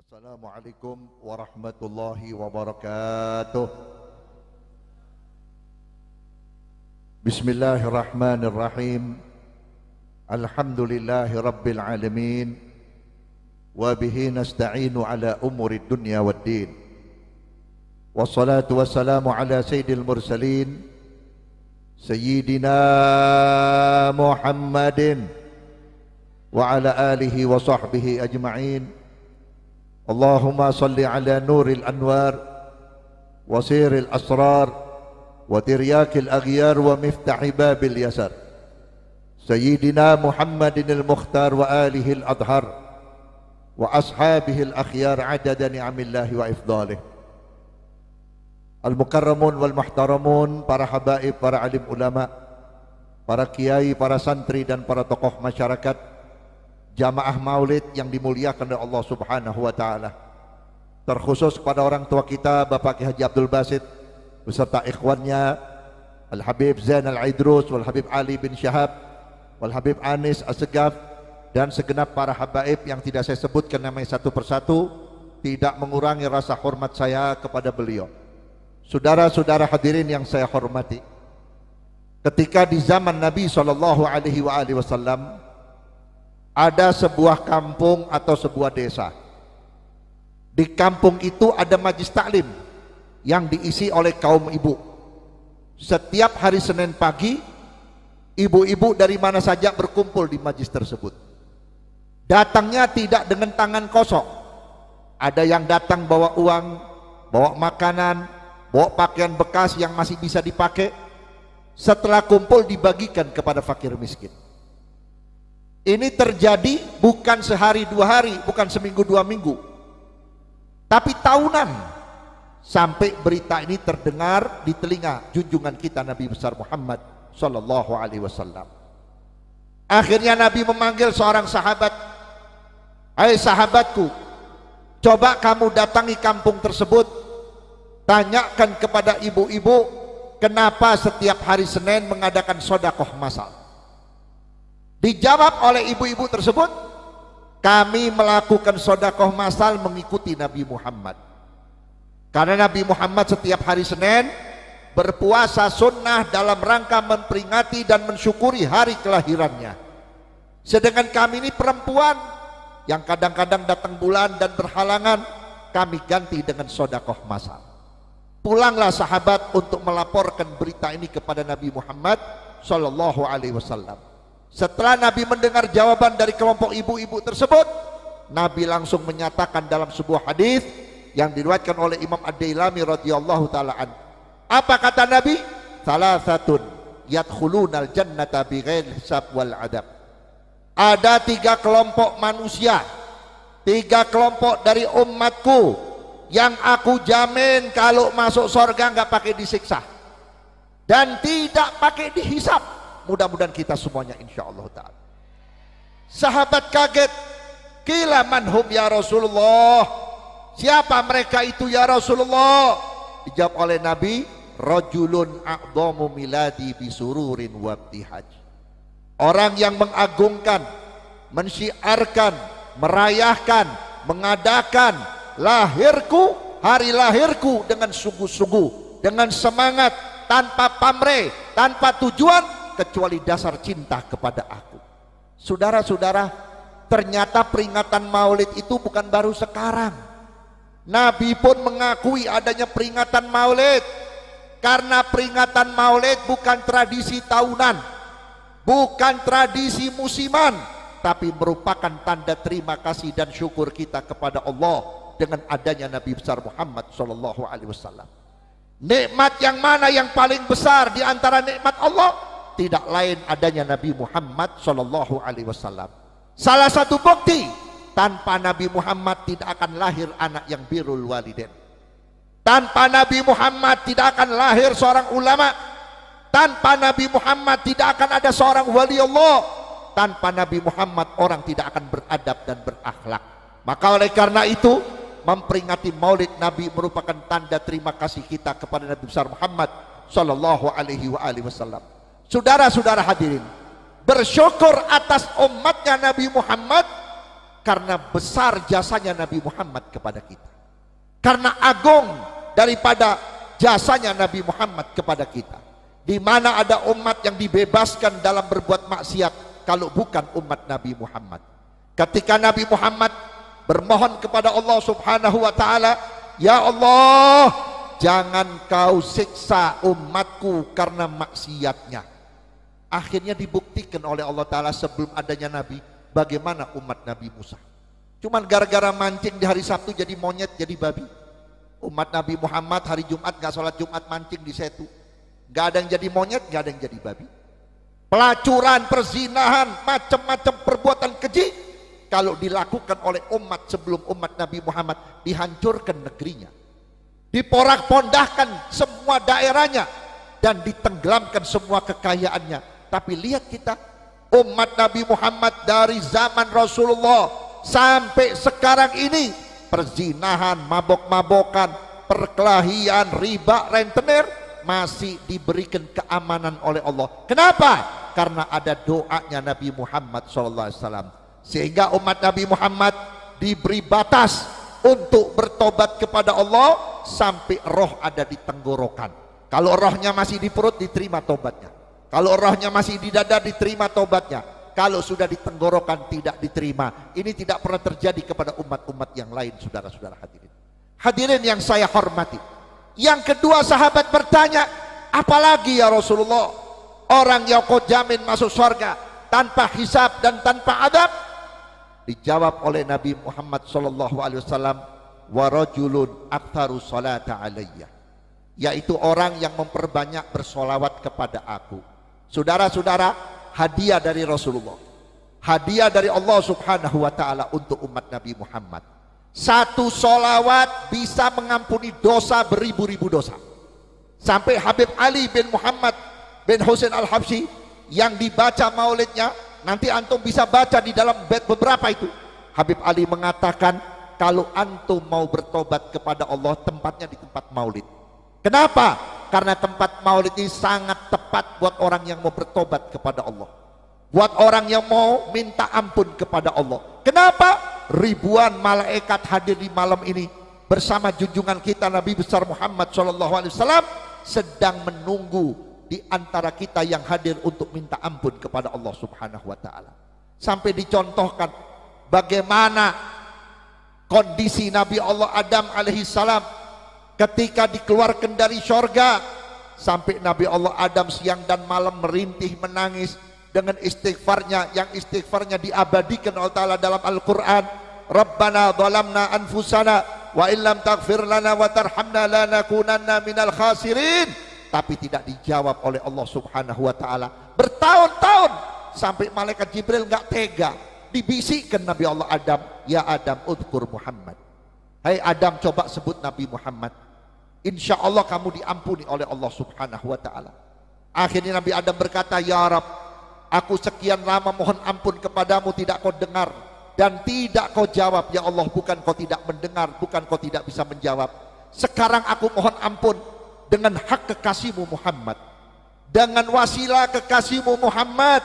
Assalamualaikum warahmatullahi wabarakatuh. Bismillahirrahmanirrahim. Alhamdulillahi rabbil alamin. Wa bihi nasta'inu ala umuri dunya waddin. Wassalatu wassalamu ala sayyidil mursalin Sayyidina Muhammadin wa ala alihi wa sahbihi ajma'in. Allahumma salli ala nuril anwar wa siril asrar wa tiryakil aghyar wa miftahi babil yasar Sayyidina Muhammadin al-Mukhtar wa alihi al-adhar wa ashabihi al-akhyar adada ni'amillahi wa ifdalih. Al-mukarramun wal muhtaramun, para habaib, para alim ulama, para kiai, para santri dan para tokoh masyarakat, jamaah maulid yang dimuliakan oleh Allah Subhanahu wa taala. Terkhusus kepada orang tua kita Bapak Ki Haji Abdul Basit beserta ikhwannya Al Habib Zain Al Aidrus wal Habib Ali bin Syahab wal Habib Anis As-Segaf dan segenap para habaib yang tidak saya sebutkan namanya satu persatu, tidak mengurangi rasa hormat saya kepada beliau. Saudara-saudara hadirin yang saya hormati, ketika di zaman Nabi SAW ada sebuah kampung atau sebuah desa. Di kampung itu ada majlis taklim yang diisi oleh kaum ibu. Setiap hari Senin pagi, ibu-ibu dari mana saja berkumpul di majlis tersebut. Datangnya tidak dengan tangan kosong. Ada yang datang bawa uang, bawa makanan, bawa pakaian bekas yang masih bisa dipakai. Setelah kumpul dibagikan kepada fakir miskin. Ini terjadi bukan sehari dua hari, bukan seminggu dua minggu, tapi tahunan, sampai berita ini terdengar di telinga junjungan kita Nabi besar Muhammad sallallahu alaihi wasallam. Akhirnya Nabi memanggil seorang sahabat, "Hai sahabatku, coba kamu datangi kampung tersebut, tanyakan kepada ibu-ibu kenapa setiap hari Senin mengadakan sedekah massal." Dijawab oleh ibu-ibu tersebut, "Kami melakukan sedekah massal mengikuti Nabi Muhammad. Karena Nabi Muhammad setiap hari Senin berpuasa sunnah dalam rangka memperingati dan mensyukuri hari kelahirannya. Sedangkan kami ini perempuan yang kadang-kadang datang bulan dan berhalangan, kami ganti dengan sedekah massal." Pulanglah sahabat untuk melaporkan berita ini kepada Nabi Muhammad sallallahu alaihi wasallam. Setelah Nabi mendengar jawaban dari kelompok ibu-ibu tersebut, Nabi langsung menyatakan dalam sebuah hadis yang diriwayatkan oleh Imam Ad-Dailami radhiyallahu taala an. Apa kata Nabi? "Salasatun yadkhulunal jannata bighairi hisab wal adab." Ada tiga kelompok manusia, tiga kelompok dari umatku yang aku jamin kalau masuk surga nggak pakai disiksa dan tidak pakai dihisab. Mudah-mudahan kita semuanya insyaallah ta'ala. Sahabat kaget, "Qila manhum ya Rasulullah?" Siapa mereka itu ya Rasulullah? Dijawab oleh Nabi, "Rajulun a'dhamu miladi bisururin wabtihaj." Orang yang mengagungkan, mensyiarkan, merayakan, mengadakan lahirku, hari lahirku dengan sungguh-sungguh, dengan semangat, tanpa pamrih, tanpa tujuan kecuali dasar cinta kepada aku. Saudara-saudara, ternyata peringatan maulid itu bukan baru sekarang. Nabi pun mengakui adanya peringatan maulid, karena peringatan maulid bukan tradisi tahunan, bukan tradisi musiman, tapi merupakan tanda terima kasih dan syukur kita kepada Allah dengan adanya Nabi besar Muhammad sallallahu alaihi wasallam. Nikmat yang mana yang paling besar di antara nikmat Allah? Tidak lain adanya Nabi Muhammad sallallahu alaihi wasallam. Salah satu bukti, tanpa Nabi Muhammad tidak akan lahir anak yang birrul walidain. Tanpa Nabi Muhammad tidak akan lahir seorang ulama. Tanpa Nabi Muhammad tidak akan ada seorang wali Allah. Tanpa Nabi Muhammad orang tidak akan beradab dan berakhlak. Maka oleh karena itu, memperingati Maulid Nabi merupakan tanda terima kasih kita kepada Nabi besar Muhammad sallallahu alaihi wasallam. Saudara-saudara hadirin, bersyukur atas umatnya Nabi Muhammad karena besar jasanya Nabi Muhammad kepada kita, karena agung daripada jasanya Nabi Muhammad kepada kita. Di mana ada umat yang dibebaskan dalam berbuat maksiat kalau bukan umat Nabi Muhammad? Ketika Nabi Muhammad bermohon kepada Allah Subhanahu wa taala, "Ya Allah, jangan kau siksa umatku karena maksiatnya." Akhirnya dibuktikan oleh Allah taala sebelum adanya Nabi, bagaimana umat Nabi Musa. Cuman gara-gara mancing di hari Sabtu jadi monyet, jadi babi. Umat Nabi Muhammad hari Jumat gak sholat Jumat, mancing di setu. Gak ada yang jadi monyet, gak ada yang jadi babi. Pelacuran, perzinahan, macam-macam perbuatan keji, kalau dilakukan oleh umat sebelum umat Nabi Muhammad, dihancurkan negerinya, diporak-pondahkan semua daerahnya, dan ditenggelamkan semua kekayaannya. Tapi lihat kita, umat Nabi Muhammad dari zaman Rasulullah sampai sekarang ini, perzinahan, mabok-mabokan, perkelahian, riba, rentenir masih diberikan keamanan oleh Allah. Kenapa? Karena ada doanya Nabi Muhammad SAW. Sehingga umat Nabi Muhammad diberi batas untuk bertobat kepada Allah sampai roh ada di tenggorokan. Kalau rohnya masih di perut, diterima tobatnya. Kalau rohnya masih di dada, diterima tobatnya. Kalau sudah di tenggorokan, tidak diterima. Ini tidak pernah terjadi kepada umat-umat yang lain, saudara-saudara hadirin. Hadirin yang saya hormati. Yang kedua, sahabat bertanya, apalagi ya Rasulullah, orang yang kau jamin masuk surga tanpa hisab dan tanpa adab? Dijawab oleh Nabi Muhammad SAW, wa rajulun aktsaru salata alayya, yaitu orang yang memperbanyak bersolawat kepada aku. Saudara-saudara, hadiah dari Rasulullah, hadiah dari Allah Subhanahu wa ta'ala untuk umat Nabi Muhammad. Satu solawat bisa mengampuni dosa beribu-ribu dosa. Sampai Habib Ali bin Muhammad bin Husain al-Habsyi yang dibaca maulidnya, nanti antum bisa baca di dalam bait beberapa itu. Habib Ali mengatakan, kalau antum mau bertobat kepada Allah, tempatnya di tempat maulid. Kenapa? Karena tempat maulid ini sangat tepat buat orang yang mau bertobat kepada Allah, buat orang yang mau minta ampun kepada Allah. Kenapa? Ribuan malaikat hadir di malam ini bersama junjungan kita Nabi besar Muhammad SAW, sedang menunggu di antara kita yang hadir untuk minta ampun kepada Allah Subhanahu wa ta'ala. Sampai dicontohkan bagaimana kondisi Nabi Allah Adam alaihissalam ketika dikeluarkan dari surga, sampai Nabi Allah Adam siang dan malam merintih menangis dengan istighfarnya, yang istighfarnya diabadikan oleh Ta'ala dalam Al-Quran. Rabbana dhalamna anfusana wa illam taghfir lana wa tarhamna lanakunanna minal khasirin. Tapi tidak dijawab oleh Allah Subhanahu wa ta'ala bertahun-tahun, sampai malaikat Jibril nggak tega, dibisikkan Nabi Allah Adam, ya Adam udhkur Muhammad, hai Adam coba sebut Nabi Muhammad, insya Allah kamu diampuni oleh Allah Subhanahu wa ta'ala. Akhirnya Nabi Adam berkata, ya Rabb, aku sekian lama mohon ampun kepadamu, tidak kau dengar dan tidak kau jawab. Ya Allah, bukan kau tidak mendengar, bukan kau tidak bisa menjawab. Sekarang aku mohon ampun dengan hak kekasihmu Muhammad, dengan wasilah kekasihmu Muhammad,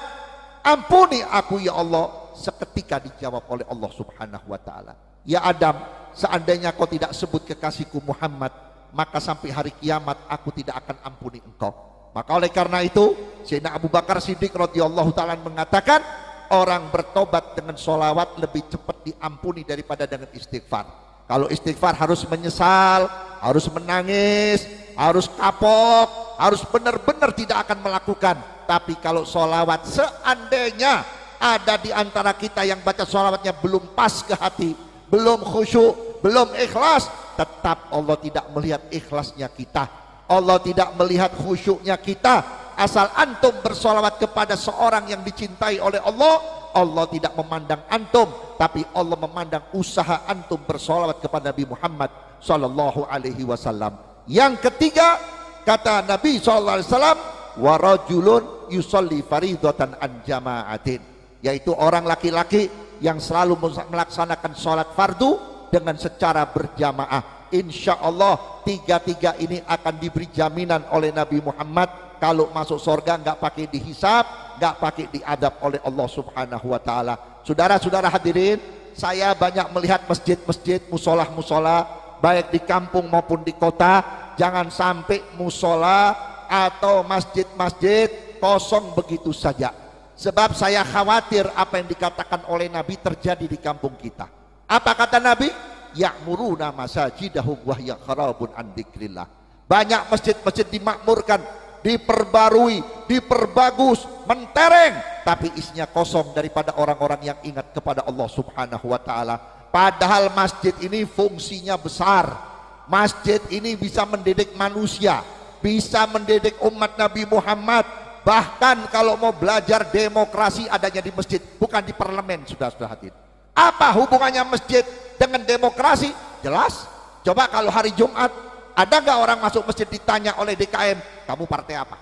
ampuni aku ya Allah. Seketika dijawab oleh Allah Subhanahu wa ta'ala, ya Adam, seandainya kau tidak sebut kekasihku Muhammad, maka sampai hari kiamat aku tidak akan ampuni engkau. Maka oleh karena itu Sayyidina Abu Bakar Siddiq radhiyallahu ta'ala mengatakan, orang bertobat dengan sholawat lebih cepat diampuni daripada dengan istighfar. Kalau istighfar harus menyesal, harus menangis, harus kapok, harus benar-benar tidak akan melakukan. Tapi kalau sholawat, seandainya ada di antara kita yang baca sholawatnya belum pas ke hati, belum khusyuk, belum ikhlas, tetap Allah tidak melihat ikhlasnya kita, Allah tidak melihat khusyuknya kita. Asal antum bersolawat kepada seorang yang dicintai oleh Allah, Allah tidak memandang antum, tapi Allah memandang usaha antum bersolawat kepada Nabi Muhammad sallallahu alaihi wasallam. Yang ketiga, kata Nabi sallallahu alaihi wasallam, wa rajulun yusolli faridatan an jama'atin, yaitu orang laki-laki yang selalu melaksanakan sholat fardu dengan secara berjamaah. Insya Allah tiga-tiga ini akan diberi jaminan oleh Nabi Muhammad, kalau masuk surga nggak pakai dihisab, nggak pakai diadab oleh Allah Subhanahu wa ta'ala. Saudara-saudara hadirin saya banyak melihat masjid-masjid, musola-musola, baik di kampung maupun di kota. Jangan sampai musola atau masjid-masjid kosong begitu saja. Sebab saya khawatir apa yang dikatakan oleh Nabi terjadi di kampung kita. Apa kata Nabi? Ya'muruna masajidahum wa hiya kharabun an dzikrillah. Banyak masjid-masjid dimakmurkan, diperbarui, diperbagus, mentereng, tapi isinya kosong daripada orang-orang yang ingat kepada Allah Subhanahu wa taala. Padahal masjid ini fungsinya besar. Masjid ini bisa mendidik manusia, bisa mendidik umat Nabi Muhammad. Bahkan kalau mau belajar demokrasi adanya di masjid, bukan di parlemen, sudah hadirin. Apa hubungannya masjid dengan demokrasi? Jelas. Coba kalau hari Jumat, ada nggak orang masuk masjid ditanya oleh DKM, kamu partai apa?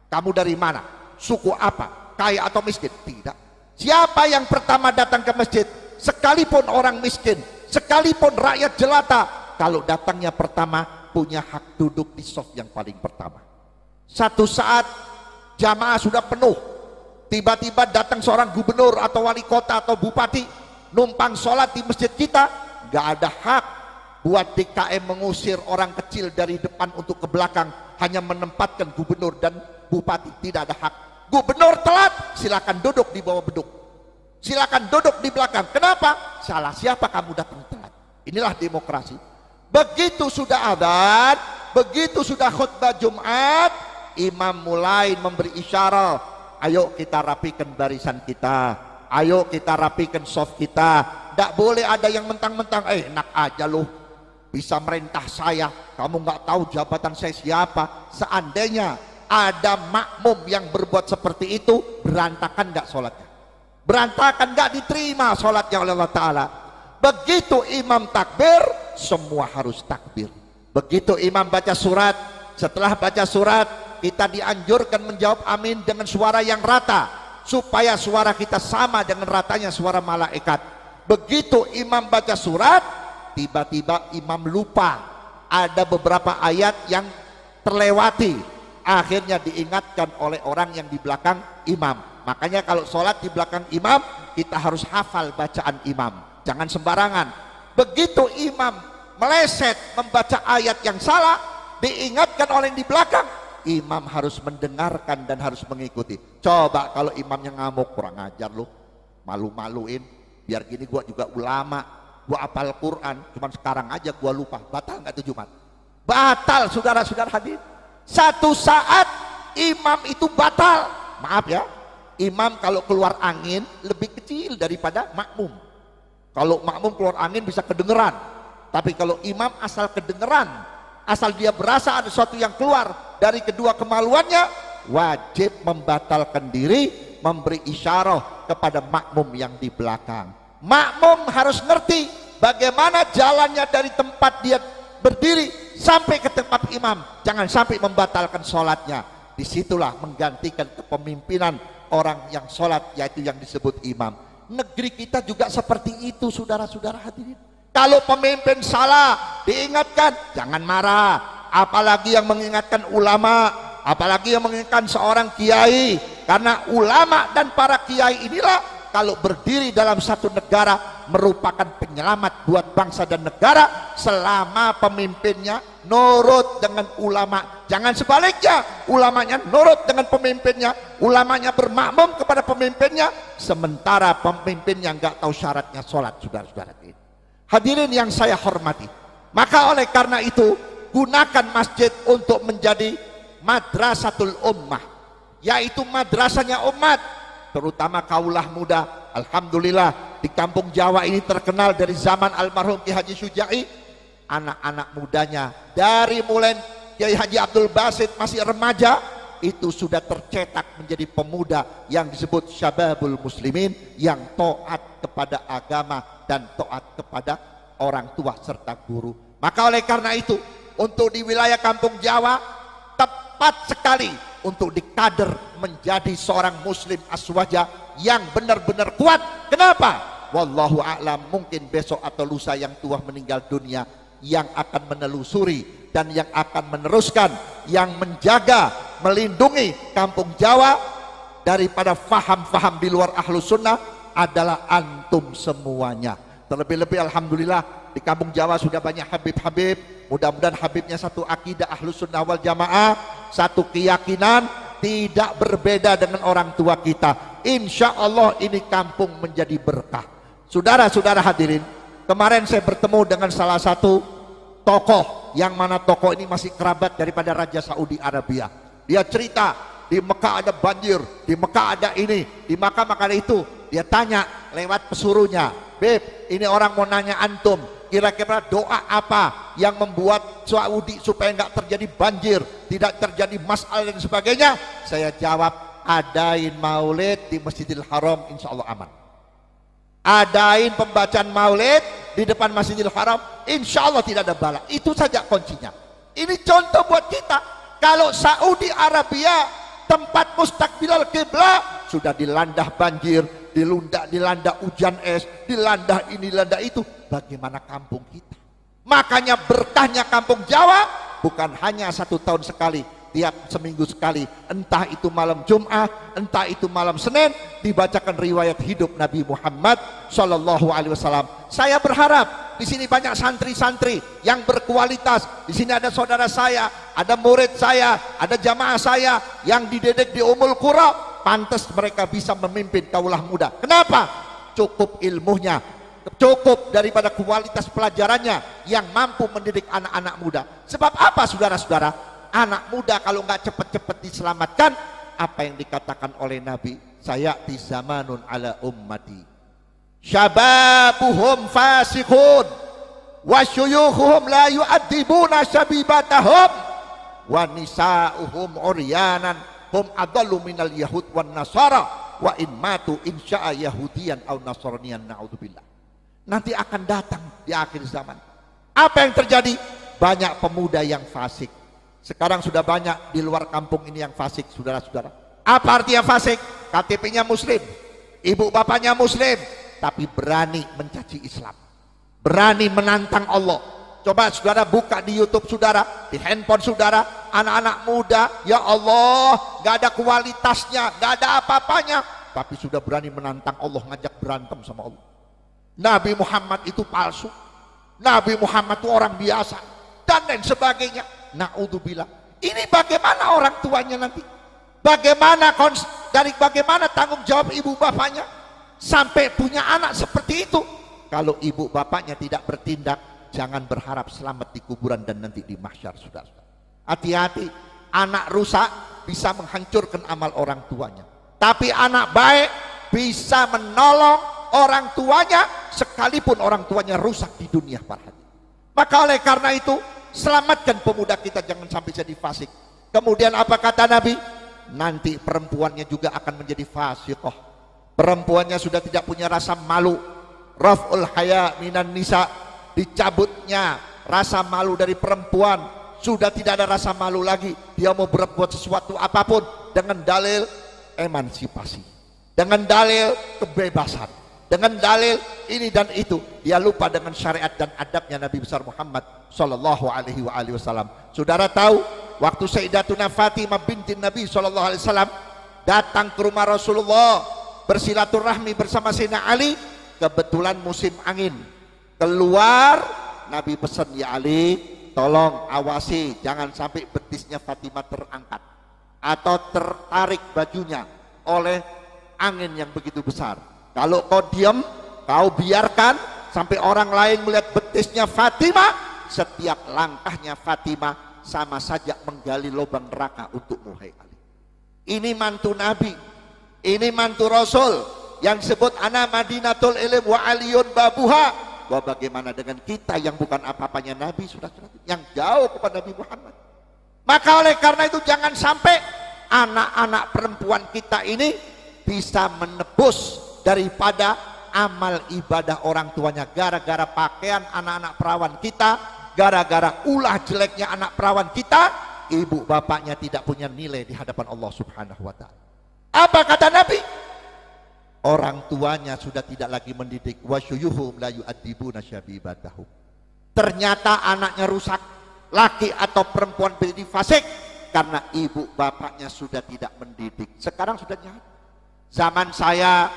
Kamu dari mana? Suku apa? Kaya atau miskin? Tidak. Siapa yang pertama datang ke masjid? Sekalipun orang miskin, sekalipun rakyat jelata, kalau datangnya pertama punya hak duduk di saf yang paling pertama. Satu saat jamaah sudah penuh, tiba-tiba datang seorang gubernur atau wali kota atau bupati numpang sholat di masjid kita. Gak ada hak buat DKM mengusir orang kecil dari depan untuk ke belakang, hanya menempatkan gubernur dan bupati. Tidak ada hak. Gubernur telat, silakan duduk di bawah beduk, silakan duduk di belakang. Kenapa? Salah siapa kamu datang telat? Inilah demokrasi. Begitu sudah adzan, begitu sudah khutbah Jumat, imam mulai memberi isyarat, ayo kita rapikan barisan kita, ayo kita rapikan soft kita. Tidak boleh ada yang mentang-mentang, enak aja loh bisa merintah saya, kamu nggak tahu jabatan saya siapa. Seandainya ada makmum yang berbuat seperti itu, berantakan nggak sholatnya? Berantakan, nggak diterima sholatnya oleh Allah Ta'ala. Begitu imam takbir, semua harus takbir. Begitu imam baca surat, setelah baca surat kita dianjurkan menjawab amin dengan suara yang rata, supaya suara kita sama dengan ratanya suara malaikat. Begitu imam baca surat, tiba-tiba imam lupa, ada beberapa ayat yang terlewati, akhirnya diingatkan oleh orang yang di belakang imam. Makanya kalau sholat di belakang imam, kita harus hafal bacaan imam, jangan sembarangan. Begitu imam meleset membaca ayat yang salah, diingatkan oleh yang di belakang, imam harus mendengarkan dan harus mengikuti. Coba kalau imamnya ngamuk, kurang ajar lu, malu-maluin, biar gini gua juga ulama, gua apal Quran, cuman sekarang aja gua lupa. Batal nggak itu Jumat? Batal, saudara-saudara hadir. Satu saat imam itu batal. Maaf ya, imam kalau keluar angin lebih kecil daripada makmum. Kalau makmum keluar angin bisa kedengeran, tapi kalau imam asal kedengeran, asal dia berasa ada sesuatu yang keluar dari kedua kemaluannya, wajib membatalkan diri, memberi isyarat kepada makmum yang di belakang. Makmum harus ngerti bagaimana jalannya dari tempat dia berdiri sampai ke tempat imam. Jangan sampai membatalkan sholatnya. Disitulah menggantikan kepemimpinan orang yang sholat, yaitu yang disebut imam. Negeri kita juga seperti itu, saudara-saudara hadirin. Kalau pemimpin salah, diingatkan, jangan marah. Apalagi yang mengingatkan ulama, apalagi yang mengingatkan seorang kiai. Karena ulama dan para kiai inilah kalau berdiri dalam satu negara merupakan penyelamat buat bangsa dan negara, selama pemimpinnya nurut dengan ulama. Jangan sebaliknya, ulamanya nurut dengan pemimpinnya, ulamanya bermakmum kepada pemimpinnya, sementara pemimpinnya nggak tahu syaratnya sholat, saudara-saudara. Hadirin yang saya hormati, maka oleh karena itu gunakan masjid untuk menjadi madrasatul ummah, yaitu madrasahnya umat, terutama kaulah muda. Alhamdulillah di kampung Jawa ini terkenal dari zaman almarhum Kiai Haji Syuja'i, anak-anak mudanya dari mulai Kiai Haji Abdul Basit masih remaja itu sudah tercetak menjadi pemuda yang disebut syababul muslimin, yang taat kepada agama dan taat kepada orang tua serta guru. Maka oleh karena itu untuk di wilayah kampung Jawa tepat sekali untuk dikader menjadi seorang muslim aswaja yang benar-benar kuat. Kenapa? Wallahu a'lam, mungkin besok atau lusa yang tua meninggal dunia, yang akan menelusuri dan yang akan meneruskan, yang menjaga, melindungi kampung Jawa daripada faham-faham di luar ahlus sunnah, adalah antum semuanya. Terlebih-lebih alhamdulillah di kampung Jawa sudah banyak habib-habib. Mudah-mudahan habibnya satu akidah Ahlus Sunnah wal Jamaah, satu keyakinan, tidak berbeda dengan orang tua kita. Insya Allah ini kampung menjadi berkah. Saudara-saudara hadirin, kemarin saya bertemu dengan salah satu tokoh, yang mana tokoh ini masih kerabat daripada Raja Saudi Arabia. Dia cerita di Mekah ada banjir, di Mekah ada ini, di Mekah ada itu. Dia tanya lewat pesuruhnya, "Beb, ini orang mau nanya antum, kira-kira doa apa yang membuat Saudi supaya nggak terjadi banjir, tidak terjadi masalah dan sebagainya?" Saya jawab, adain maulid di Masjidil Haram, insya Allah aman. Adain pembacaan maulid di depan Masjidil Haram, insya Allah tidak ada bala. Itu saja kuncinya. Ini contoh buat kita. Kalau Saudi Arabia tempat mustakbilal kiblat sudah dilanda banjir, dilanda hujan es, dilanda ini, dilanda itu, bagaimana kampung kita? Makanya berkahnya kampung Jawa bukan hanya 1 tahun sekali, tiap seminggu sekali, entah itu malam Jumat, entah itu malam Senin, dibacakan riwayat hidup Nabi Muhammad Shallallahu Alaihi Wasallam. Saya berharap di sini banyak santri-santri yang berkualitas. Di sini ada saudara saya, ada murid saya, ada jamaah saya yang dididik di Ummul Qura. Pantas mereka bisa memimpin kaulah muda. Kenapa? Cukup ilmunya, cukup daripada kualitas pelajarannya yang mampu mendidik anak-anak muda. Sebab apa saudara-saudara? Anak muda kalau nggak cepat-cepat diselamatkan, apa yang dikatakan oleh Nabi, sayati zamanun ala ummati syababuhum fasikhun wa syuyukhuhum la yu'addibuna syabibatahum wa nisa'uhum uryanan hum adallu minal yahud wan nasara wa in matu insya'a yahudiyan aw nasraniyan na'udzubillah. Nanti akan datang di akhir zaman. Apa yang terjadi? Banyak pemuda yang fasik. Sekarang sudah banyak di luar kampung ini yang fasik, saudara-saudara. Apa artinya fasik? KTP-nya muslim, ibu bapaknya muslim, tapi berani mencaci Islam, berani menantang Allah. Coba saudara buka di YouTube saudara, di handphone saudara, anak-anak muda, ya Allah, gak ada kualitasnya, gak ada apa-apanya, tapi sudah berani menantang Allah, ngajak berantem sama Allah. Nabi Muhammad itu palsu, Nabi Muhammad itu orang biasa, dan lain sebagainya. Na'udzubillah. Ini bagaimana orang tuanya nanti? Bagaimana tanggung jawab ibu bapaknya sampai punya anak seperti itu? Kalau ibu bapaknya tidak bertindak, jangan berharap selamat di kuburan dan nanti di mahsyar, saudara. Hati-hati, anak rusak bisa menghancurkan amal orang tuanya. Tapi anak baik bisa menolong orang tuanya sekalipun orang tuanya rusak di dunia para hadirin. Maka oleh karena itu, selamatkan pemuda kita jangan sampai jadi fasik. Kemudian apa kata Nabi? Nanti perempuannya juga akan menjadi fasiqah. Perempuannya sudah tidak punya rasa malu. Raf'ul haya minan nisa, dicabutnya rasa malu dari perempuan. Sudah tidak ada rasa malu lagi. Dia mau berbuat sesuatu apapun dengan dalil emansipasi, dengan dalil kebebasan, dengan dalil ini dan itu. Dia lupa dengan syariat dan adabnya Nabi besar Muhammad Sallallahu Alaihi Wasallam. Saudara tahu waktu Sayyidatuna Fatimah binti Nabi Sallallahu Alaihi Wasallam datang ke rumah Rasulullah bersilaturahmi bersama Sayyidina Ali, kebetulan musim angin. Keluar, Nabi pesan, ya Ali, tolong awasi jangan sampai betisnya Fatimah terangkat atau tertarik bajunya oleh angin yang begitu besar. Kalau kau diam, kau biarkan sampai orang lain melihat betisnya Fatimah, setiap langkahnya Fatimah sama saja menggali lubang neraka untukmu, hai Ali. Ini mantu Nabi, ini mantu Rasul yang disebut ana Madinatul Ilm wa aliyun babuha. Wah, bagaimana dengan kita yang bukan apa-apanya Nabi, sudah yang jauh kepada Nabi Muhammad. Maka oleh karena itu jangan sampai anak-anak perempuan kita ini bisa menebus daripada amal ibadah orang tuanya gara-gara pakaian anak-anak perawan kita, gara-gara ulah jeleknya anak perawan kita, ibu bapaknya tidak punya nilai di hadapan Allah Subhanahu wa taala. Apa kata Nabi? Orang tuanya sudah tidak lagi mendidik, wasyuyuhum la yu'addibuna syabibatahum. Ternyata anaknya rusak, laki atau perempuan menjadi fasik karena ibu bapaknya sudah tidak mendidik. Sekarang sudah nyata. Zaman saya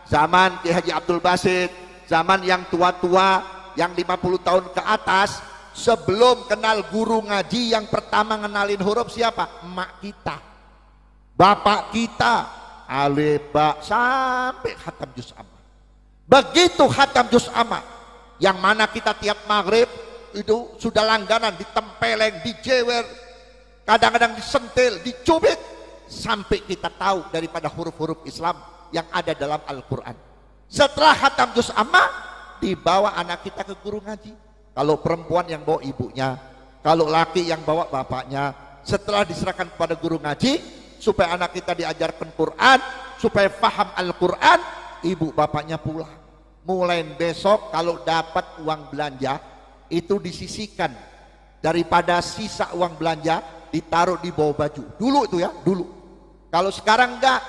zaman Ki Haji Abdul Basit, zaman yang tua-tua, yang 50 tahun ke atas, sebelum kenal guru ngaji yang pertama ngenalin huruf siapa? Emak kita, bapak kita, alif ba sampai khatam juz amma. Begitu khatam juz amma, yang mana kita tiap maghrib itu sudah langganan, ditempeleng, dijewer, kadang-kadang disentil, dicubit, sampai kita tahu daripada huruf-huruf Islam yang ada dalam Al-Quran. Setelah khatam juz amma, dibawa anak kita ke guru ngaji. Kalau perempuan yang bawa ibunya, kalau laki yang bawa bapaknya. Setelah diserahkan kepada guru ngaji, supaya anak kita diajarkan Quran, supaya paham Al-Quran, ibu bapaknya pulang. Mulai besok kalau dapat uang belanja, itu disisihkan, daripada sisa uang belanja ditaruh di bawah baju. Dulu itu ya, dulu. Kalau sekarang enggak,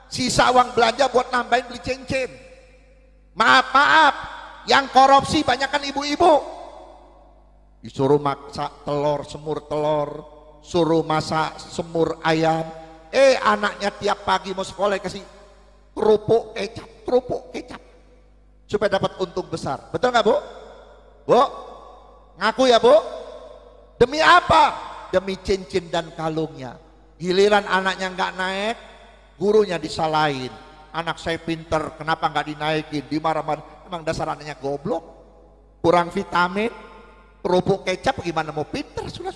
sisa uang belanja buat nambahin beli cincin. Maaf, yang korupsi banyak kan ibu-ibu. Disuruh masak telur, semur telur, suruh masak semur ayam. Anaknya tiap pagi mau sekolah kasih kerupuk kecap, supaya dapat untung besar. Betul nggak, Bu? Bu, ngaku ya, Bu? Demi apa? Demi cincin dan kalungnya. Giliran anaknya nggak naik, gurunya disalahin. Anak saya pinter, kenapa nggak dinaikin? Dimarah-marah. Emang dasar anaknya goblok, kurang vitamin, kerupuk kecap gimana mau pinter? Sudah.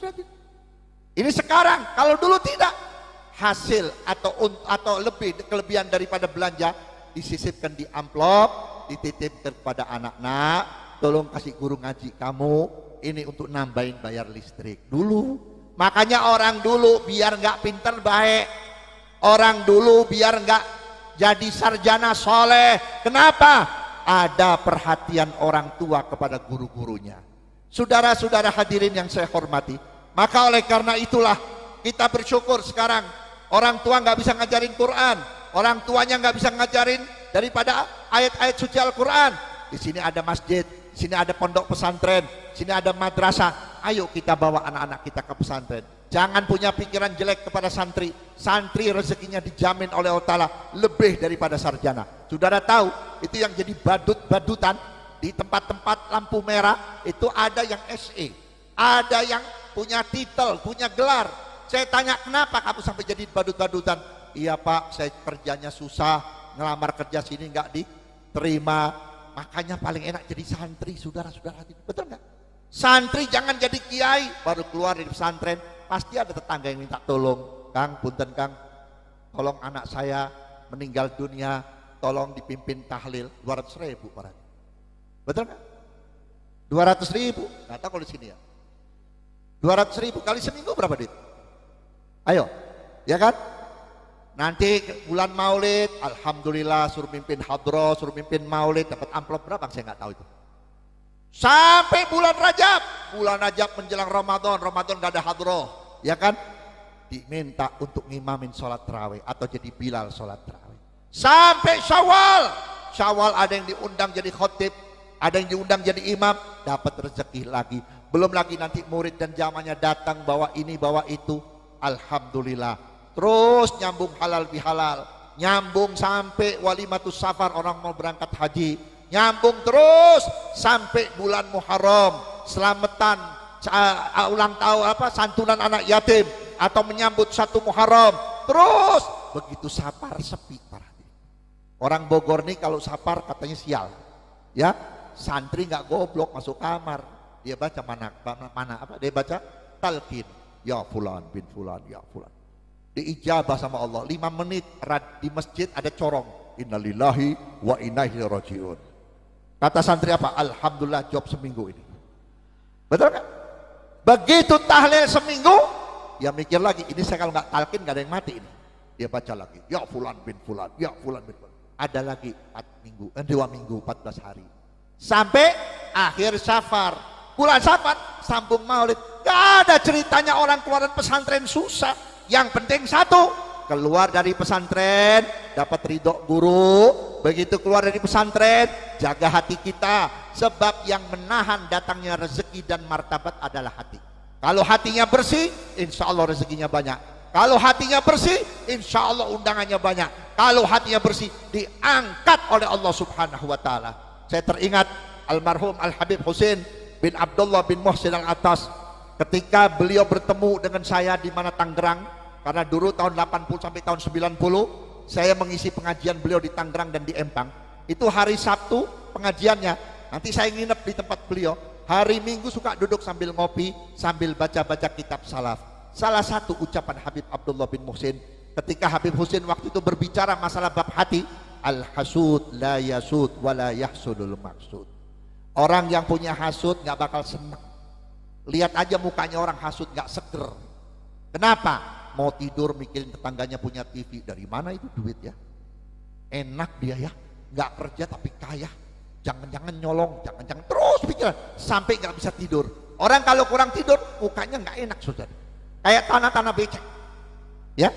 Ini sekarang, kalau dulu tidak. Hasil atau lebih kelebihan daripada belanja disisipkan di amplop, dititipkan kepada anak. Tolong kasih guru ngaji kamu, ini untuk nambahin bayar listrik. Dulu, makanya orang dulu biar nggak pinter baik, orang dulu biar nggak jadi sarjana soleh. Kenapa? Ada perhatian orang tua kepada guru-gurunya. Saudara-saudara hadirin yang saya hormati, maka oleh karena itulah kita bersyukur sekarang orang tua nggak bisa ngajarin Quran, orang tuanya nggak bisa ngajarin daripada ayat-ayat suci Al-Quran. Di sini ada masjid, di sini ada pondok pesantren, di sini ada madrasah. Ayo kita bawa anak-anak kita ke pesantren. Jangan punya pikiran jelek kepada santri. Santri rezekinya dijamin oleh Allah Ta'ala lebih daripada sarjana. Saudara tahu itu yang jadi badut-badutan di tempat-tempat lampu merah itu ada yang SE, ada yang punya titel, punya gelar. Saya tanya, kenapa kamu sampai jadi badut-badutan? Iya Pak, saya kerjanya susah, ngelamar kerja sini nggak diterima, makanya paling enak jadi santri. Saudara-saudara, betul nggak? Santri jangan jadi kiai baru keluar dari pesantren, pasti ada tetangga yang minta tolong. Kang, punten Kang, tolong anak saya meninggal dunia, tolong dipimpin tahlil 200.000 orang. Betul nggak? 200.000, nggak tahu kalau di sini ya. 200.000 kali seminggu berapa duit? Ayo, ya kan? Nanti bulan Maulid, alhamdulillah suruh mimpin hadroh, suruh mimpin Maulid, dapat amplop berapa? Saya nggak tahu itu. Sampai bulan Rajab menjelang Ramadan nggak ada hadroh, ya kan? Diminta untuk ngimamin sholat tarawih atau jadi Bilal sholat tarawih. Sampai Syawal ada yang diundang jadi khotib, ada yang diundang jadi imam, dapat rezeki lagi. Belum lagi nanti murid dan jamaahnya datang bawa ini bawa itu. Alhamdulillah. Terus nyambung halal bihalal, nyambung sampai walimatus safar, orang mau berangkat haji, nyambung terus sampai bulan Muharram, selamatan ulang tahun santunan anak yatim atau menyambut 1 Muharram. Terus begitu safar sepi parah. Orang Bogor nih kalau safar katanya sial. Ya, santri nggak goblok masuk kamar. Dia baca mana apa? Dia baca talqin. Ya fulan bin fulan, ya fulan. Diijabah sama Allah 5 menit di masjid ada corong. Innalillahi wa inna ilaihi rajiun. Kata santri apa? Alhamdulillah job seminggu ini. Betul kan? Begitu tahlil seminggu, dia mikir lagi, ini saya kalau nggak talqin nggak ada yang mati ini. Dia baca lagi, ya fulan bin fulan, ya fulan bin fulan. Ada lagi 2 minggu, 14 hari. Sampai akhir Safar. Bulan Safar sambung Maulid. Gak ada ceritanya orang keluar dari pesantren susah. Yang penting satu, keluar dari pesantren dapat ridho guru. Begitu keluar dari pesantren, jaga hati kita. Sebab yang menahan datangnya rezeki dan martabat adalah hati. Kalau hatinya bersih, insya Allah rezekinya banyak. Kalau hatinya bersih, insya Allah undangannya banyak. Kalau hatinya bersih, diangkat oleh Allah Subhanahu wa taala. Saya teringat almarhum Al Habib Husain bin Abdullah bin Muhsin Al Atas, ketika beliau bertemu dengan saya di mana Tangerang, karena dulu tahun 80 sampai tahun 90 saya mengisi pengajian beliau di Tangerang dan di Empang. Itu hari Sabtu pengajiannya, nanti saya nginep di tempat beliau. Hari Minggu suka duduk sambil ngopi, sambil baca-baca kitab salaf. Salah satu ucapan Habib Abdullah bin Muhsin ketika Habib Husain waktu itu berbicara masalah bab hati, al-hasud la yasud wa la yahsudul maksud. Orang yang punya hasud nggak bakal senang. Lihat aja mukanya orang hasud nggak seger. Kenapa? Mau tidur mikirin tetangganya punya TV. Dari mana itu duit ya? Enak dia ya, nggak kerja tapi kaya. Jangan-jangan nyolong, jangan-jangan terus pikiran sampai nggak bisa tidur. Orang kalau kurang tidur mukanya nggak enak saudara. Kayak tanah-tanah becek. Ya,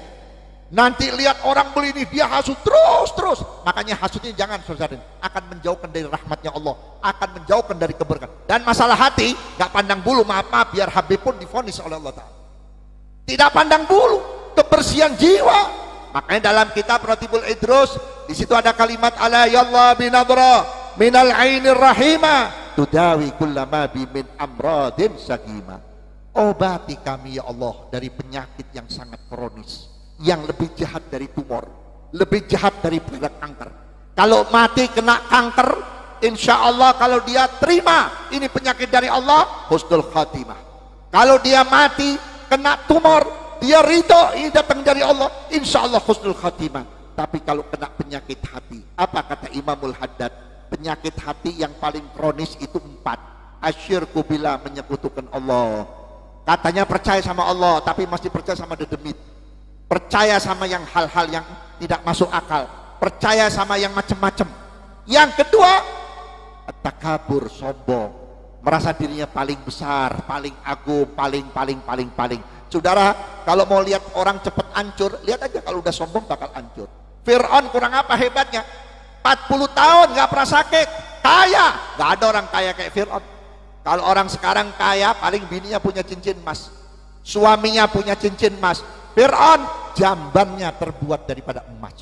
nanti lihat orang beli ini dia hasud terus. Makanya hasudnya jangan saudara, akan menjauhkan dari rahmatnya Allah, akan menjauhkan dari keberkahan. Dan masalah hati nggak pandang bulu, maaf biar Habib pun divonis oleh Allah Ta'ala. Tidak pandang bulu, kebersihan jiwa. Makanya dalam kitab Ratibul Idrus di situ ada kalimat ala yallah binadra minal ainir rahima tudawi kullama bi min amradin sagima. Obati kami ya Allah dari penyakit yang sangat kronis, yang lebih jahat dari tumor, lebih jahat dari kanker. Kalau mati kena kanker, insya Allah kalau dia terima ini penyakit dari Allah, husnul khatimah. Kalau dia mati kena tumor, dia ridho ini datang dari Allah, insya Allah husnul khatimah. Tapi kalau kena penyakit hati, apa kata Imamul Haddad? Penyakit hati yang paling kronis itu 4. Asyirku bila menyekutukan Allah. Katanya percaya sama Allah tapi masih percaya sama dedemit, percaya sama yang hal-hal yang tidak masuk akal, percaya sama yang macam-macam. Yang kedua, takabur, sombong, merasa dirinya paling besar, paling agung, paling. Saudara, kalau mau lihat orang cepat hancur, lihat aja kalau udah sombong bakal hancur. Fir'aun kurang apa hebatnya? 40 tahun nggak pernah sakit, kaya, nggak ada orang kaya kayak Fir'aun. Kalau orang sekarang kaya paling bininya punya cincin emas, suaminya punya cincin emas. Fir'aun jambannya terbuat daripada emas,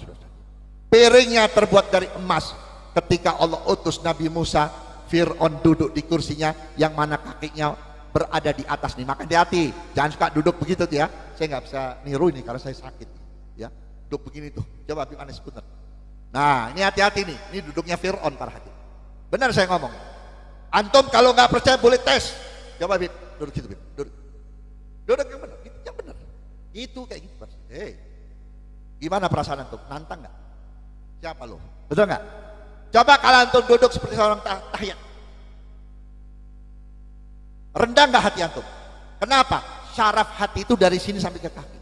piringnya terbuat dari emas. Ketika Allah utus Nabi Musa, Fir'aun duduk di kursinya yang mana kakinya berada di atas nih. Maka hati-hati, jangan suka duduk begitu tuh ya. Saya nggak bisa niru ini karena saya sakit ya, duduk begini tuh. Coba Habib Anas bener. Nah ini hati-hati nih, ini duduknya Fir'aun para hati. Benar saya ngomong. Antum kalau nggak percaya boleh tes. Coba Bib, duduk situ Bib, duduk yang benar, yang benar. Itu kayak gitu. Hei, gimana perasaan antum? Nantang nggak? Siapa lo? Betul nggak? Coba kalau antum duduk seperti seorang tahiyat, rendah nggak hati antum? Kenapa? Syaraf hati itu dari sini sampai ke kaki.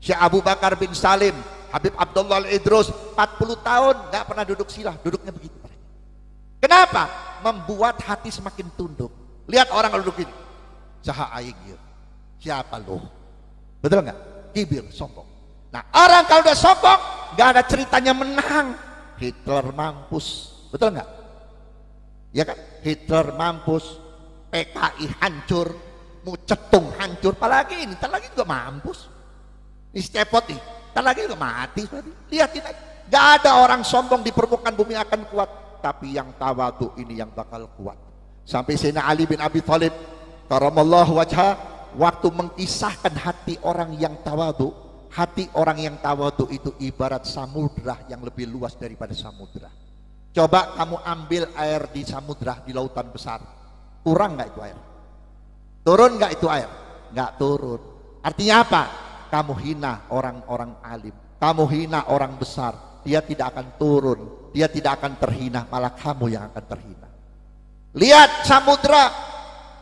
Syekh Abu Bakar bin Salim, Habib Abdullah Al-Idrus 40 tahun nggak pernah duduk silah, duduknya begitu. Kenapa? Membuat hati semakin tunduk. Lihat orang kalau duduk ini, saha aing, siapa lo? Betul nggak? Kibir, sombong. Nah orang kalau udah sombong, nggak ada ceritanya menang. Hitler mampus, betul nggak? Ya kan? Hitler mampus, PKI hancur, mau cetung hancur. Apalagi ini, ntar lagi juga mampus. Ini cepot nih, ntar lagi juga mati. Lihatin aja, nggak ada orang sombong di permukaan bumi akan kuat. Tapi yang tawadu ini yang bakal kuat. Sampai Sayyidina Ali bin Abi Thalib karamallahu wajhah waktu mengkisahkan hati orang yang tawadu, hati orang yang tawadu itu ibarat samudra yang lebih luas daripada samudra. Coba kamu ambil air di samudra, di lautan besar, kurang nggak itu air? Turun nggak itu air? Nggak turun. Artinya apa? Kamu hina orang-orang alim, kamu hina orang besar, dia tidak akan turun, dia tidak akan terhina, malah kamu yang akan terhina. Lihat samudra,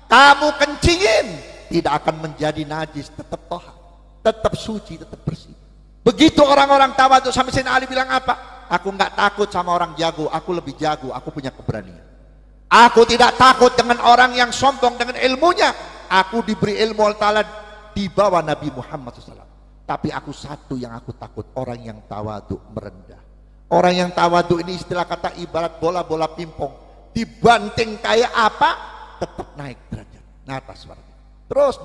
kamu kencingin, tidak akan menjadi najis, tetap tohar, tetap suci, tetap bersih. Begitu orang-orang tawadhu. Sampai Sayyidina Ali bilang apa? Aku nggak takut sama orang jago, aku lebih jago, aku punya keberanian. Aku tidak takut dengan orang yang sombong dengan ilmunya. Aku diberi ilmu Allah Ta'ala di bawah Nabi Muhammad SAW. Tapi aku satu yang aku takut, orang yang tawadhu, merendah. Orang yang tawadhu ini istilah kata ibarat bola-bola pingpong, dibanting kayak apa tetap naik derajat, atas warga, terus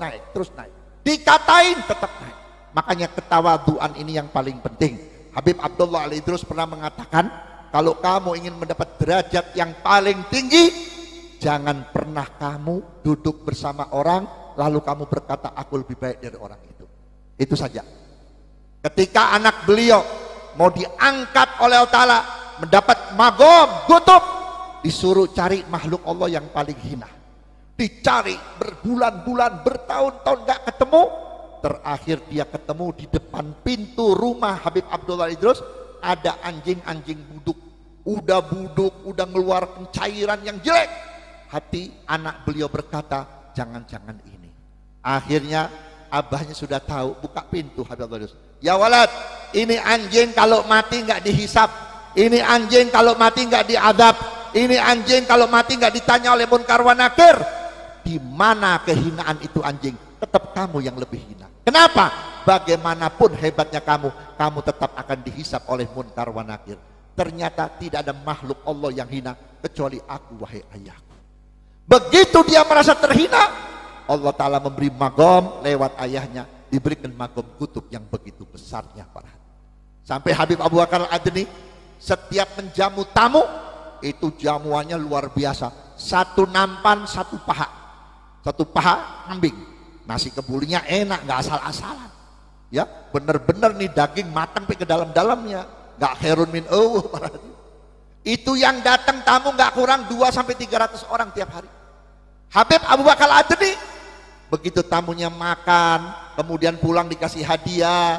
naik, dikatain tetap naik. Makanya ketawaduan ini yang paling penting. Habib Abdullah Al-Idrus pernah mengatakan, kalau kamu ingin mendapat derajat yang paling tinggi, jangan pernah kamu duduk bersama orang lalu kamu berkata aku lebih baik dari orang itu. Itu saja. Ketika anak beliau mau diangkat oleh Allah Ta'ala, mendapat magom, kutub, disuruh cari makhluk Allah yang paling hina. Dicari berbulan-bulan, bertahun-tahun gak ketemu. Terakhir dia ketemu di depan pintu rumah Habib Abdullah Idrus, ada anjing-anjing buduk. Udah buduk, udah ngeluarkan cairan yang jelek. Hati anak beliau berkata, jangan-jangan ini. Akhirnya abahnya sudah tahu, buka pintu Habib Abdullah Idrus. Ya walad, ini anjing kalau mati nggak dihisap. Ini anjing kalau mati nggak diadab. Ini anjing kalau mati nggak ditanya oleh munkar wa nakir. Di mana kehinaan itu anjing? Tetap kamu yang lebih hina. Kenapa? Bagaimanapun hebatnya kamu, kamu tetap akan dihisap oleh munkar wa nakir. Ternyata tidak ada makhluk Allah yang hina kecuali aku, wahai ayahku. Begitu dia merasa terhina, Allah Ta'ala memberi magom lewat ayahnya, diberikan magom kutub yang begitu besarnya. Sampai Habib Abu Bakar Al-Adni setiap menjamu tamu, itu jamuannya luar biasa. Satu nampan, satu paha. Satu paha kambing. Nasi kebulinya enak, nggak asal-asalan. Ya, bener-bener nih daging matang sampai ke dalam-dalamnya. Nggak khairun min itu yang datang tamu nggak kurang 200-300 orang tiap hari. Habib Abu Bakar Al-Adni begitu tamunya makan, kemudian pulang dikasih hadiah,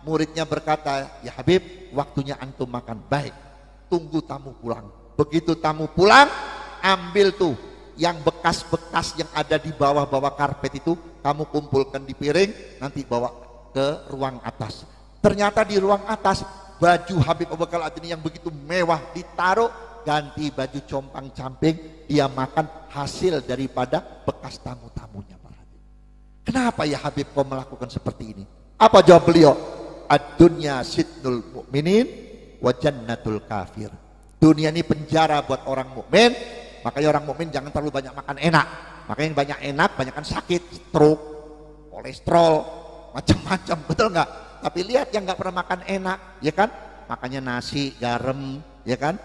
muridnya berkata, ya Habib, waktunya antum makan. Baik, tunggu tamu pulang. Begitu tamu pulang, ambil tuh yang bekas-bekas yang ada di bawah-bawah karpet itu, kamu kumpulkan di piring, nanti bawa ke ruang atas. Ternyata di ruang atas, baju Habib Abu Bakar Al-Adni yang begitu mewah ditaruh, ganti baju compang-camping, dia makan hasil daripada bekas tamu-tamunya. Kenapa ya Habib kau melakukan seperti ini? Apa jawab beliau? Ad-dunya sitnul mu'minin wa jannatul kafir. Dunia ini penjara buat orang mukmin, makanya orang mukmin jangan terlalu banyak makan enak. Makanya yang banyak enak, banyak kan sakit, stroke, kolesterol, macam-macam, betul nggak? Tapi lihat yang nggak pernah makan enak, ya kan? Makanya nasi, garam, ya kan?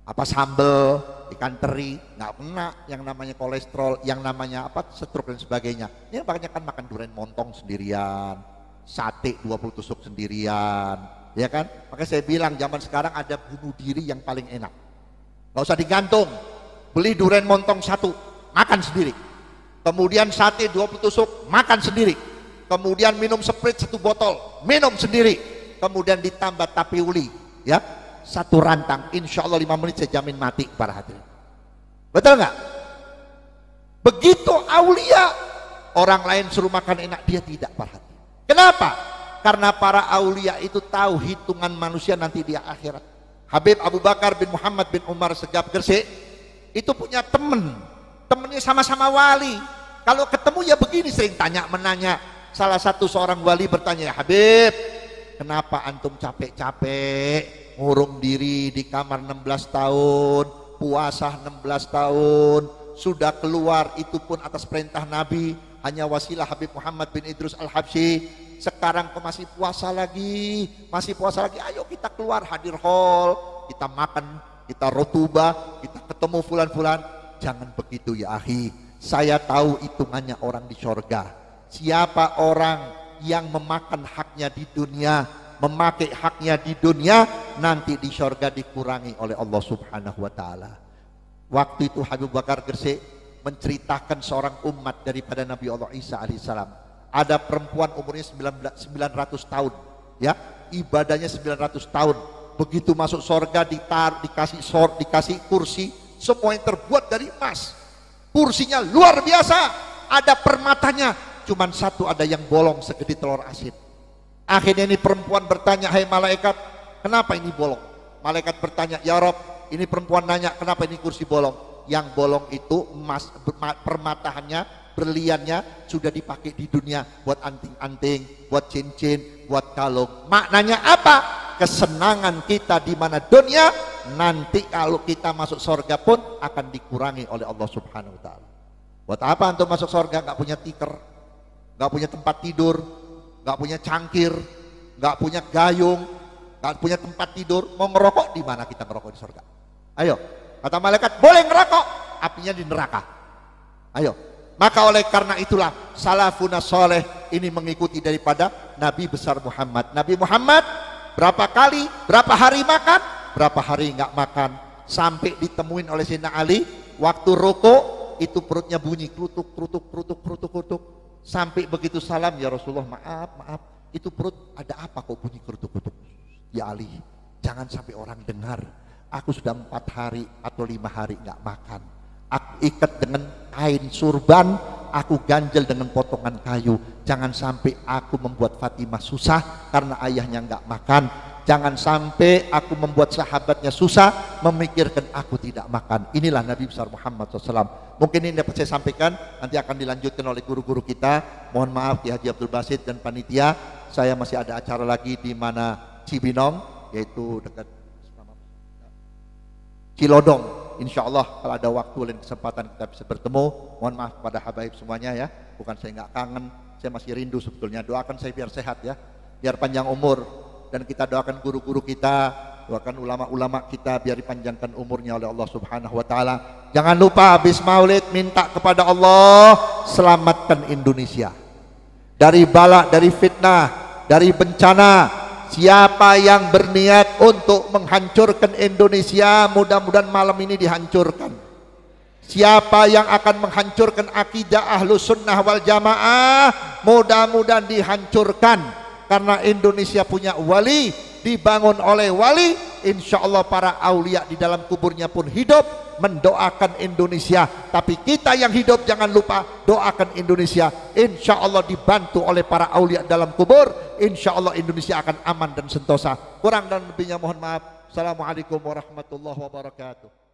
Apa sambel, ikan teri, nggak kena yang namanya kolesterol, yang namanya apa stroke dan sebagainya. Ini makanya kan makan durian montong sendirian, sate 20 tusuk sendirian, ya kan? Makanya saya bilang zaman sekarang ada bunuh diri yang paling enak. Nggak usah digantung, beli durian montong satu, makan sendiri. Kemudian sate 20 tusuk, makan sendiri. Kemudian minum Sprite 1 botol, minum sendiri. Kemudian ditambah tapi uli, ya. 1 rantang, insya Allah 5 menit saya jamin mati para hadirin. Betul nggak? Begitu aulia, orang lain suruh makan enak, dia tidak para hadirin. Kenapa? Karena para aulia itu tahu hitungan manusia nanti di akhirat. Habib Abu Bakar bin Muhammad bin Umar Segaf Gresik itu punya temennya sama-sama wali. Kalau ketemu ya begini, sering tanya menanya. Salah satu seorang wali bertanya, Habib, kenapa antum capek-capek ngurung diri di kamar 16 tahun, puasa 16 tahun, sudah keluar itu pun atas perintah Nabi, hanya wasilah Habib Muhammad bin Idrus Al-Habsyi. Sekarang kok masih puasa lagi, ayo kita keluar hadir hall, kita makan, kita rotubah, kita ketemu fulan-fulan. Jangan begitu ya akhi, saya tahu hitungannya orang di sorga. Siapa orang yang memakan haknya di dunia, memakai haknya di dunia, nanti di sorga dikurangi oleh Allah Subhanahu wa Ta'ala. Waktu itu Habib Bakar Gresik menceritakan seorang umat daripada Nabi Allah Isa alaihissalam. Ada perempuan umurnya 900 tahun, ya, ibadahnya 900 tahun. Begitu masuk sorga dikasih kursi, semuanya terbuat dari emas. Kursinya luar biasa, ada permatanya, cuman satu ada yang bolong segede telur asin. Akhirnya ini perempuan bertanya, hai malaikat, kenapa ini bolong? Malaikat bertanya, ya Rob, ini perempuan nanya, kenapa ini kursi bolong? Yang bolong itu emas, permatahannya, berliannya sudah dipakai di dunia buat anting-anting, buat cincin, buat kalung. Maknanya apa? Kesenangan kita di mana dunia, nanti kalau kita masuk surga pun akan dikurangi oleh Allah Subhanahu wa Ta'ala. Buat apa antum masuk surga nggak punya tikar, nggak punya tempat tidur, nggak punya cangkir, nggak punya gayung, tak punya tempat tidur, mau ngerokok di mana kita ngerokok di surga? Ayo, kata malaikat boleh ngerokok, apinya di neraka. Ayo, maka oleh karena itulah salafuna soleh ini mengikuti daripada Nabi besar Muhammad. Nabi Muhammad berapa kali, berapa hari makan, berapa hari nggak makan, sampai ditemuin oleh Sayyidina Ali waktu rokok itu perutnya bunyi kerutuk kerutuk kerutuk kerutuk kerutuk, sampai begitu salam, ya Rasulullah maaf itu perut ada apa kok bunyi kerutuk kerutuk? Ya Ali, jangan sampai orang dengar, aku sudah 4 hari atau 5 hari nggak makan, aku ikat dengan kain surban, aku ganjel dengan potongan kayu, jangan sampai aku membuat Fatimah susah karena ayahnya nggak makan, jangan sampai aku membuat sahabatnya susah memikirkan aku tidak makan. Inilah Nabi besar Muhammad SAW. Mungkin ini dapat saya sampaikan, nanti akan dilanjutkan oleh guru-guru kita. Mohon maaf Ki Haji Abdul Basit dan panitia, saya masih ada acara lagi di mana Cibinong, yaitu dekat Cilodong. Insya Allah kalau ada waktu dan kesempatan kita bisa bertemu. Mohon maaf pada habaib semuanya ya, bukan saya nggak kangen, saya masih rindu sebetulnya. Doakan saya biar sehat ya, biar panjang umur, dan kita doakan guru-guru kita, doakan ulama-ulama kita biar dipanjangkan umurnya oleh Allah Subhanahu wa taala. Jangan lupa habis Maulid minta kepada Allah selamatkan Indonesia dari bala, dari fitnah, dari bencana. Siapa yang berniat untuk menghancurkan Indonesia, mudah-mudahan malam ini dihancurkan. Siapa yang akan menghancurkan akidah Ahlus Sunnah wal Jamaah, mudah-mudahan dihancurkan. Karena Indonesia punya wali, dibangun oleh wali, insya Allah para aulia di dalam kuburnya pun hidup mendoakan Indonesia. Tapi kita yang hidup jangan lupa doakan Indonesia. Insya Allah dibantu oleh para aulia dalam kubur, insya Allah Indonesia akan aman dan sentosa. Kurang dan lebihnya mohon maaf. Assalamualaikum warahmatullahi wabarakatuh.